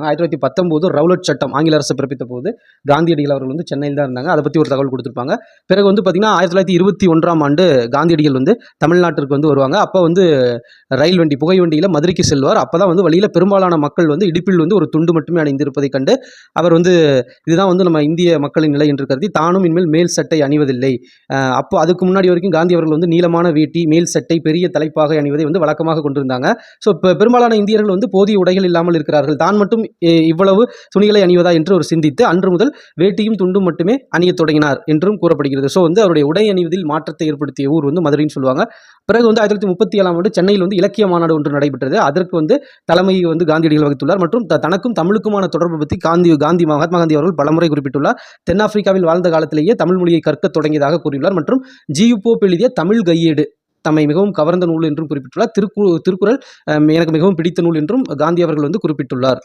1919 Rowlatt சட்டம் ஆங்கில அரசு பிறப்பித்த போது காந்தியடிகள் அவர்கள் வந்து சென்னையில் தான் இருந்தாங்க. அதை பற்றி ஒரு தகவல் கொடுத்துருப்பாங்க. பிறகு வந்து பார்த்தீங்கன்னா 1921ஆம் ஆண்டு காந்தியடிகள் வந்து தமிழ்நாட்டிற்கு வந்து வருவாங்க. அப்போ வந்து ரயில் வண்டி புகை வண்டியில் மதுரைக்கு செல்வார். அப்போ தான் வந்து வழியில் பெரும்பாலான மக்கள் வந்து இடுப்பில் வந்து ஒரு துண்டு மட்டுமே அணிந்திருப்பதை கண்டு அவர் வந்து இதுதான் வந்து நம்ம இந்திய மக்களின் நிலை என்று கருதி தானும் இனிமேல் மேல் சட்டை அணிவதில்லை. அப்போ அதுக்கு முன்னாடி வரைக்கும் காந்தி அவர்கள் வந்து நீளமான வேட்டி மேல் சட்டை பெரிய தலைப்பாக அணிவதை வந்து வழக்கமாக கொண்டிருந்தாங்க. ஸோ இப்போ பெரும்பாலான இந்தியர்கள் வந்து போதிய உடைகள் இல்லாமல் இருக்கிறார்கள். தான் மட்டும் இவ்வளவு துணிகளை அணிவதா என்று அவர் சிந்தித்து அன்று முதல் வேட்டியும் துண்டும் மட்டுமே அணியத் தொடங்கினார் என்றும் கூறப்படுகிறது. ஸோ வந்து அவருடைய உடை அணிவதில் மாற்றத்தை ஏற்படுத்திய ஊர் வந்து மதுரைன்னு சொல்லுவாங்க. பிறகு வந்து 1937ஆம் ஆண்டு சென்னையில் வந்து இலக்கிய மாநாடு ஒன்று நடைபெற்றது. அதற்கு வந்து தலைமையை வந்து காந்தியடிகள் வகித்துள்ளார். மற்றும் தனக்கும் தமிழுக்குமான தொடர்பு பற்றி மகாத்மா காந்தி அவர்கள் பலமுறை குறிப்பிட்டுள்ளார். தென்னாப்பிரிக்காவில் வாழ்ந்த காலத்திலேயே தமிழ் மொழியை கற்க தொடங்கியதாக கூறியுள்ளார். மற்றும் ஜியு போப் எழுதிய தமிழ் கையேடு தம்மை மிகவும் கவர்ந்த நூல் என்றும் குறிப்பிட்டுள்ளார். திருக்குறள் எனக்கு மிகவும் பிடித்த நூல் என்றும் காந்தி அவர்கள் வந்து குறிப்பிட்டுள்ளார்.